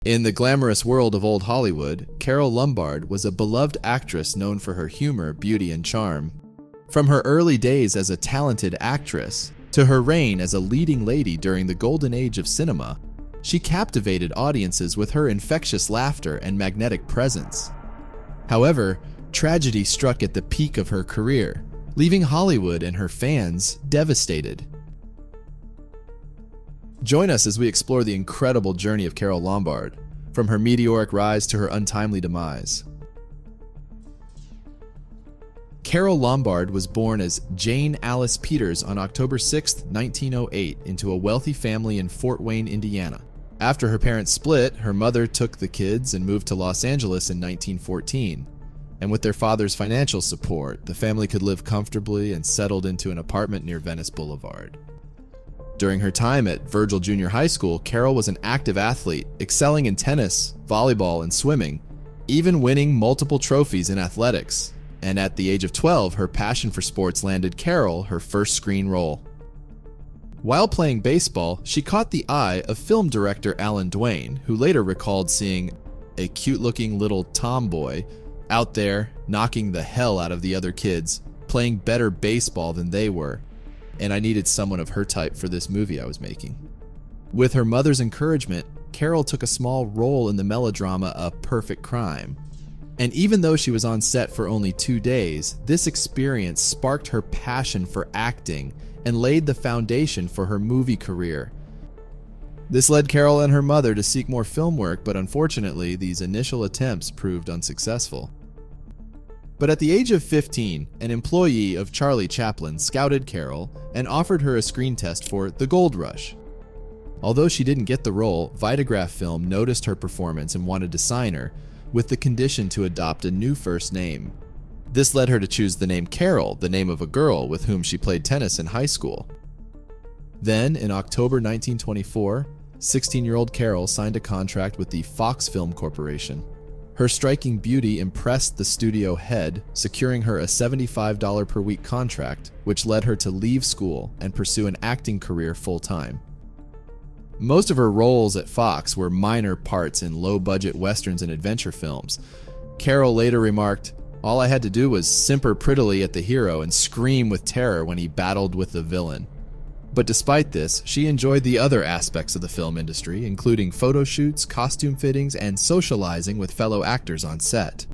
In the glamorous world of old Hollywood, Carole Lombard was a beloved actress known for her humor, beauty, and charm. From her early days as a talented actress to her reign as a leading lady during the golden age of cinema, she captivated audiences with her infectious laughter and magnetic presence. However, tragedy struck at the peak of her career, leaving Hollywood and her fans devastated. Join us as we explore the incredible journey of Carole Lombard, from her meteoric rise to her untimely demise. Carole Lombard was born as Jane Alice Peters on October 6, 1908, into a wealthy family in Fort Wayne, Indiana. After her parents split, her mother took the kids and moved to Los Angeles in 1914. And with their father's financial support, the family could live comfortably and settled into an apartment near Venice Boulevard. During her time at Virgil Junior High School, Carole was an active athlete, excelling in tennis, volleyball, and swimming, even winning multiple trophies in athletics. And at the age of 12, her passion for sports landed Carole her first screen role. While playing baseball, she caught the eye of film director Alan Duane, who later recalled seeing a cute-looking little tomboy out there knocking the hell out of the other kids, playing better baseball than they were, and I needed someone of her type for this movie I was making. With her mother's encouragement, Carole took a small role in the melodrama A Perfect Crime. And even though she was on set for only 2 days, this experience sparked her passion for acting and laid the foundation for her movie career. This led Carole and her mother to seek more film work, but unfortunately, these initial attempts proved unsuccessful. But at the age of 15, an employee of Charlie Chaplin scouted Carole and offered her a screen test for The Gold Rush. Although she didn't get the role, Vitagraph Film noticed her performance and wanted to sign her, with the condition to adopt a new first name. This led her to choose the name Carole, the name of a girl with whom she played tennis in high school. Then, in October 1924, 16-year-old Carole signed a contract with the Fox Film Corporation. Her striking beauty impressed the studio head, securing her a $75 per week contract, which led her to leave school and pursue an acting career full-time. Most of her roles at Fox were minor parts in low-budget westerns and adventure films. Carole later remarked, "All I had to do was simper prettily at the hero and scream with terror when he battled with the villain." But despite this, she enjoyed the other aspects of the film industry, including photo shoots, costume fittings, and socializing with fellow actors on set.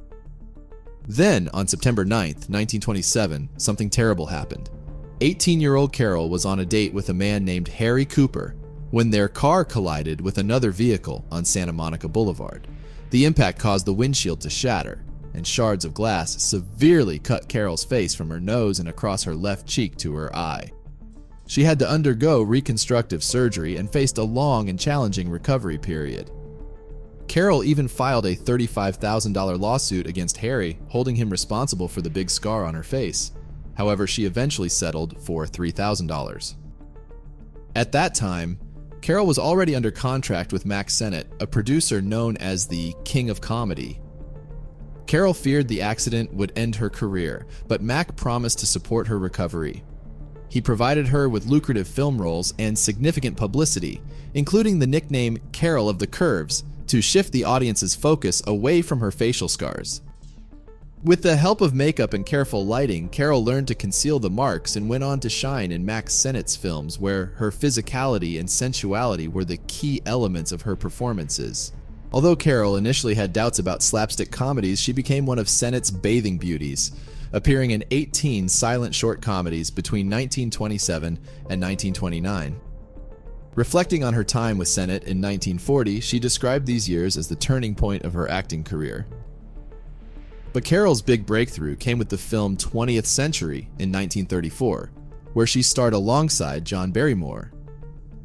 Then, on September 9th, 1927, something terrible happened. 18-year-old Carole was on a date with a man named Harry Cooper when their car collided with another vehicle on Santa Monica Boulevard. The impact caused the windshield to shatter, and shards of glass severely cut Carole's face from her nose and across her left cheek to her eye. She had to undergo reconstructive surgery and faced a long and challenging recovery period. Carole even filed a $35,000 lawsuit against Harry, holding him responsible for the big scar on her face. However, she eventually settled for $3,000. At that time, Carole was already under contract with Mack Sennett, a producer known as the King of Comedy. Carole feared the accident would end her career, but Mack promised to support her recovery. He provided her with lucrative film roles and significant publicity, including the nickname Carole of the Curves, to shift the audience's focus away from her facial scars. With the help of makeup and careful lighting, Carole learned to conceal the marks and went on to shine in Mack Sennett's films, where her physicality and sensuality were the key elements of her performances. Although Carole initially had doubts about slapstick comedies, she became one of Sennett's bathing beauties, appearing in 18 silent short comedies between 1927 and 1929. Reflecting on her time with Sennett in 1940, she described these years as the turning point of her acting career. But Carole's big breakthrough came with the film 20th Century in 1934, where she starred alongside John Barrymore.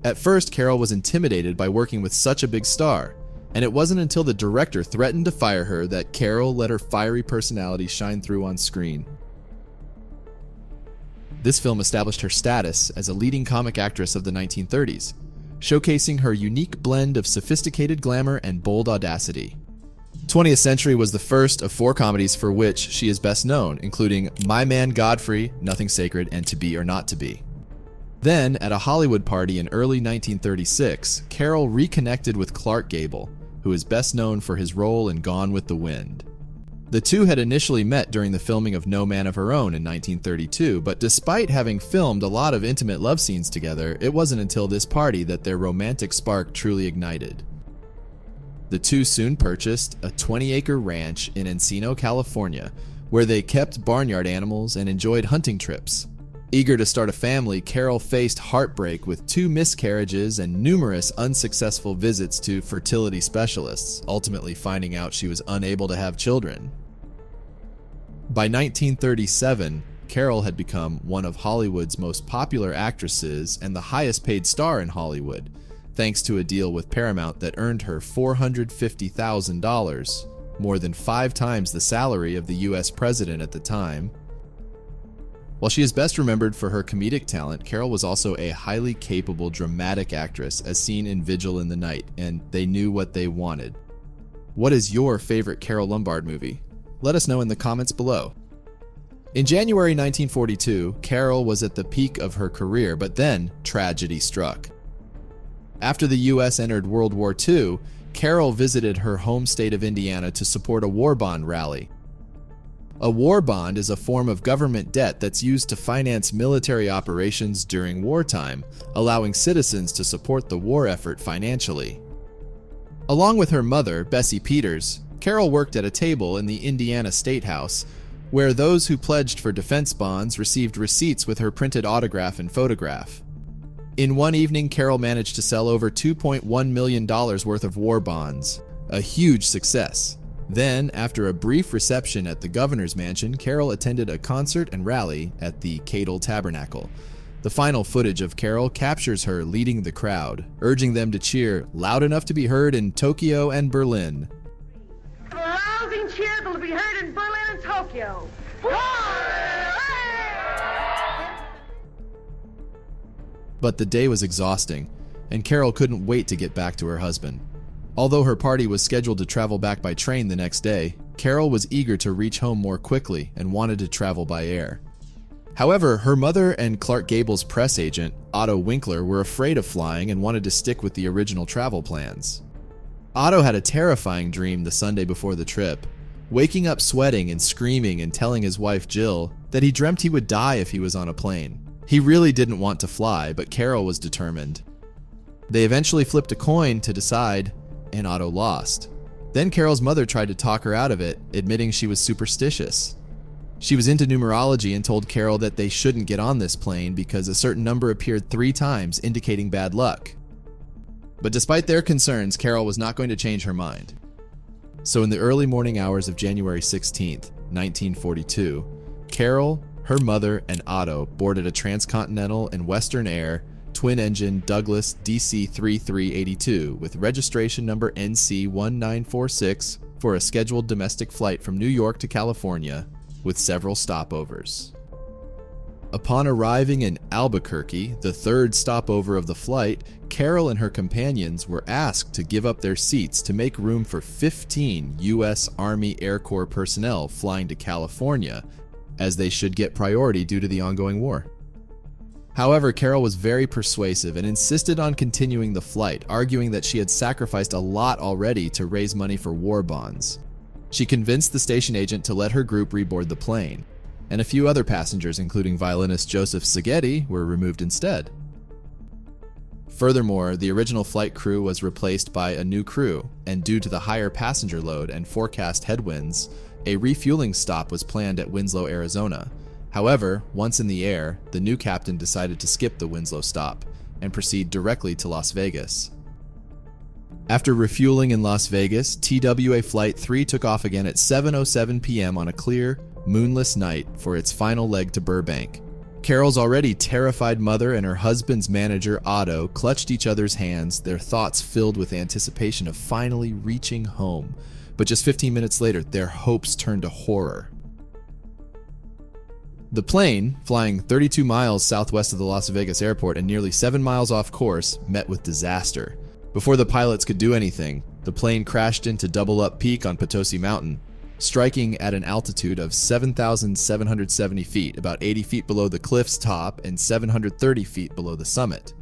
At first, Carole was intimidated by working with such a big star, and it wasn't until the director threatened to fire her that Carole let her fiery personality shine through on screen. This film established her status as a leading comic actress of the 1930s, showcasing her unique blend of sophisticated glamour and bold audacity. 20th Century was the first of 4 comedies for which she is best known, including My Man Godfrey, Nothing Sacred, and To Be or Not to Be. Then, at a Hollywood party in early 1936, Carole reconnected with Clark Gable, who is best known for his role in Gone with the Wind. The two had initially met during the filming of No Man of Her Own in 1932, but despite having filmed a lot of intimate love scenes together, it wasn't until this party that their romantic spark truly ignited. The two soon purchased a 20-acre ranch in Encino, California, where they kept barnyard animals and enjoyed hunting trips. Eager to start a family, Carole faced heartbreak with 2 miscarriages and numerous unsuccessful visits to fertility specialists, ultimately finding out she was unable to have children. By 1937, Carole had become one of Hollywood's most popular actresses and the highest-paid star in Hollywood, thanks to a deal with Paramount that earned her $450,000, more than 5 times the salary of the U.S. president at the time. While she is best remembered for her comedic talent, Carole was also a highly capable dramatic actress, as seen in Vigil in the Night, and They Knew What They Wanted. What is your favorite Carole Lombard movie? Let us know in the comments below. In January 1942, Carole was at the peak of her career, but then tragedy struck. After the U.S. entered World War II, Carole visited her home state of Indiana to support a war bond rally. A war bond is a form of government debt that's used to finance military operations during wartime, allowing citizens to support the war effort financially. Along with her mother, Bessie Peters, Carole worked at a table in the Indiana State House, where those who pledged for defense bonds received receipts with her printed autograph and photograph. In one evening, Carole managed to sell over $2.1 million worth of war bonds, a huge success. Then, after a brief reception at the governor's mansion, Carole attended a concert and rally at the Cadle Tabernacle. The final footage of Carole captures her leading the crowd, urging them to cheer loud enough to be heard in Tokyo and Berlin. A rousing cheer that will be heard in Berlin and Tokyo. But the day was exhausting, and Carole couldn't wait to get back to her husband. Although her party was scheduled to travel back by train the next day, Carole was eager to reach home more quickly and wanted to travel by air. However, her mother and Clark Gable's press agent, Otto Winkler, were afraid of flying and wanted to stick with the original travel plans. Otto had a terrifying dream the Sunday before the trip, waking up sweating and screaming and telling his wife Jill that he dreamt he would die if he was on a plane. He really didn't want to fly, but Carole was determined. They eventually flipped a coin to decide, and Otto lost. Then Carole's mother tried to talk her out of it, admitting she was superstitious. She was into numerology and told Carole that they shouldn't get on this plane because a certain number appeared 3 times, indicating bad luck. But despite their concerns, Carole was not going to change her mind. So in the early morning hours of January 16th, 1942, Carole, her mother, and Otto boarded a Transcontinental and Western Air twin-engine Douglas DC-3382 with registration number NC-1946 for a scheduled domestic flight from New York to California, with several stopovers. Upon arriving in Albuquerque, the 3rd stopover of the flight, Carole and her companions were asked to give up their seats to make room for 15 U.S. Army Air Corps personnel flying to California, as they should get priority due to the ongoing war. However, Carole was very persuasive and insisted on continuing the flight, arguing that she had sacrificed a lot already to raise money for war bonds. She convinced the station agent to let her group reboard the plane, and a few other passengers, including violinist Joseph Szigeti, were removed instead. Furthermore, the original flight crew was replaced by a new crew, and due to the higher passenger load and forecast headwinds, a refueling stop was planned at Winslow, Arizona. However, once in the air, the new captain decided to skip the Winslow stop and proceed directly to Las Vegas. After refueling in Las Vegas, TWA Flight 3 took off again at 7:07 p.m. on a clear, moonless night for its final leg to Burbank. Carole's already terrified mother and her husband's manager, Otto, clutched each other's hands, their thoughts filled with anticipation of finally reaching home. But just 15 minutes later, their hopes turned to horror. The plane, flying 32 miles southwest of the Las Vegas airport and nearly 7 miles off course, met with disaster. Before the pilots could do anything, the plane crashed into Double Up Peak on Potosi Mountain, striking at an altitude of 7,770 feet, about 80 feet below the cliff's top and 730 feet below the summit.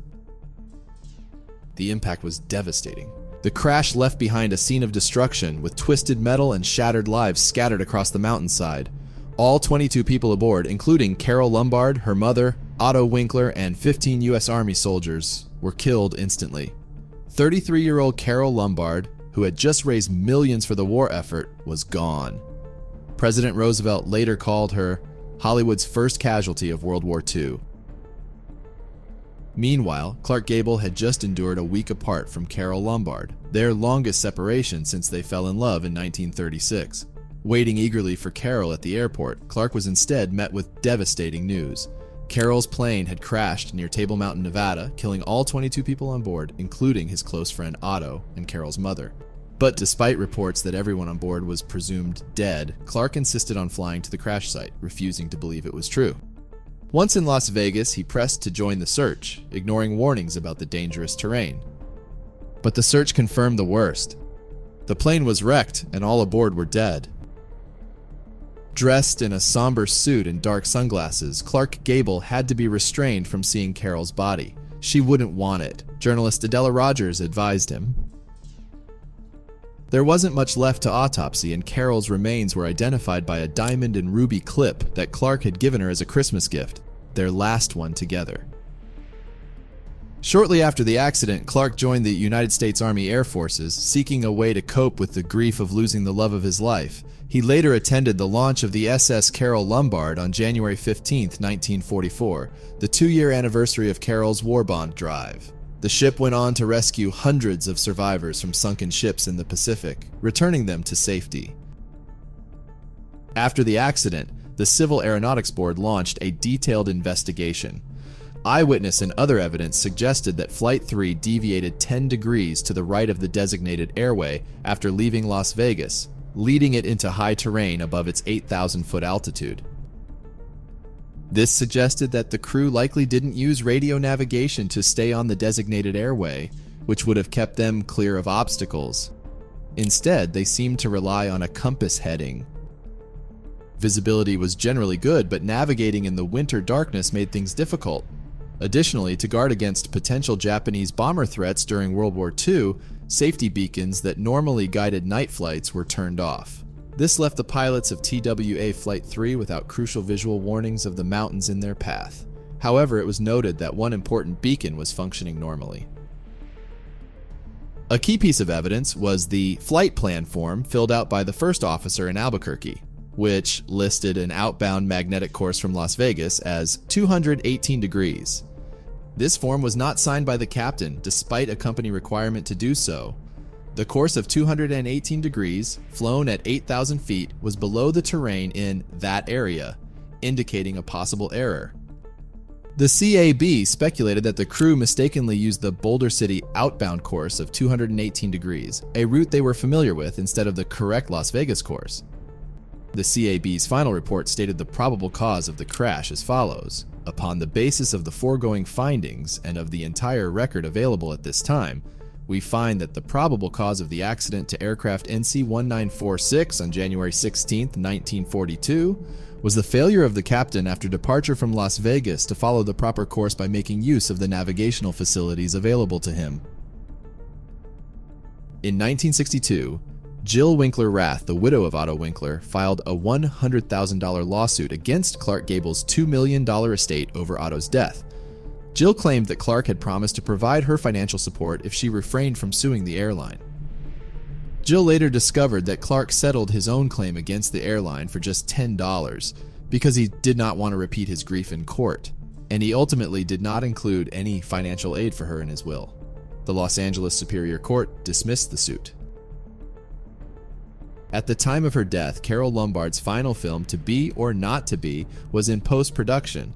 The impact was devastating. The crash left behind a scene of destruction with twisted metal and shattered lives scattered across the mountainside. All 22 people aboard, including Carole Lombard, her mother, Otto Winkler, and 15 U.S. Army soldiers, were killed instantly. 33-year-old Carole Lombard, who had just raised millions for the war effort, was gone. President Roosevelt later called her Hollywood's first casualty of World War II. Meanwhile, Clark Gable had just endured a week apart from Carole Lombard, their longest separation since they fell in love in 1936. Waiting eagerly for Carole at the airport, Clark was instead met with devastating news. Carole's plane had crashed near Table Mountain, Nevada, killing all 22 people on board, including his close friend Otto and Carole's mother. But despite reports that everyone on board was presumed dead, Clark insisted on flying to the crash site, refusing to believe it was true. Once in Las Vegas, he pressed to join the search, ignoring warnings about the dangerous terrain. But the search confirmed the worst. The plane was wrecked, and all aboard were dead. Dressed in a somber suit and dark sunglasses, Clark Gable had to be restrained from seeing Carole's body. She wouldn't want it, journalist Adela Rogers advised him. There wasn't much left to autopsy, and Carole's remains were identified by a diamond and ruby clip that Clark had given her as a Christmas gift, their last one together. Shortly after the accident, Clark joined the United States Army Air Forces, seeking a way to cope with the grief of losing the love of his life. He later attended the launch of the SS Carole Lombard on January 15, 1944, the 2-year anniversary of Carole's war bond drive. The ship went on to rescue hundreds of survivors from sunken ships in the Pacific, returning them to safety. After the accident, the Civil Aeronautics Board launched a detailed investigation. Eyewitness and other evidence suggested that Flight 3 deviated 10 degrees to the right of the designated airway after leaving Las Vegas, leading it into high terrain above its 8,000-foot altitude. This suggested that the crew likely didn't use radio navigation to stay on the designated airway, which would have kept them clear of obstacles. Instead, they seemed to rely on a compass heading. Visibility was generally good, but navigating in the winter darkness made things difficult. Additionally, to guard against potential Japanese bomber threats during World War II, safety beacons that normally guided night flights were turned off. This left the pilots of TWA Flight 3 without crucial visual warnings of the mountains in their path. However, it was noted that one important beacon was functioning normally. A key piece of evidence was the flight plan form filled out by the first officer in Albuquerque, which listed an outbound magnetic course from Las Vegas as 218 degrees. This form was not signed by the captain, despite a company requirement to do so. The course of 218 degrees, flown at 8,000 feet, was below the terrain in that area, indicating a possible error. The CAB speculated that the crew mistakenly used the Boulder City outbound course of 218 degrees, a route they were familiar with, instead of the correct Las Vegas course. The CAB's final report stated the probable cause of the crash as follows. Upon the basis of the foregoing findings and of the entire record available at this time, we find that the probable cause of the accident to aircraft NC-1946 on January 16, 1942, was the failure of the captain after departure from Las Vegas to follow the proper course by making use of the navigational facilities available to him. In 1962, Jill Winkler Rath, the widow of Otto Winkler, filed a $100,000 lawsuit against Clark Gable's $2 million estate over Otto's death. Jill claimed that Clark had promised to provide her financial support if she refrained from suing the airline. Jill later discovered that Clark settled his own claim against the airline for just $10 because he did not want to repeat his grief in court, and he ultimately did not include any financial aid for her in his will. The Los Angeles Superior Court dismissed the suit. At the time of her death, Carole Lombard's final film, To Be or Not to Be, was in post-production.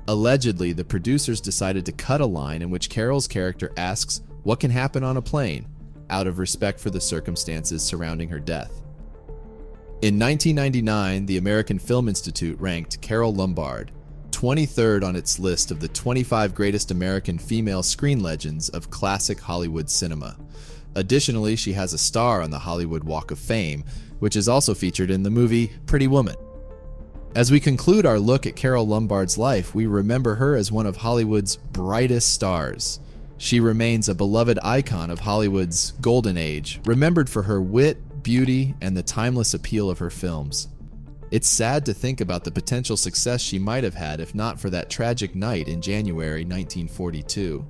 Allegedly, the producers decided to cut a line in which Carole's character asks what can happen on a plane, out of respect for the circumstances surrounding her death. In 1999, the American Film Institute ranked Carole Lombard 23rd on its list of the 25 greatest American female screen legends of classic Hollywood cinema. Additionally, she has a star on the Hollywood Walk of Fame, which is also featured in the movie Pretty Woman. As we conclude our look at Carole Lombard's life, we remember her as one of Hollywood's brightest stars. She remains a beloved icon of Hollywood's golden age, remembered for her wit, beauty, and the timeless appeal of her films. It's sad to think about the potential success she might have had if not for that tragic night in January 1942.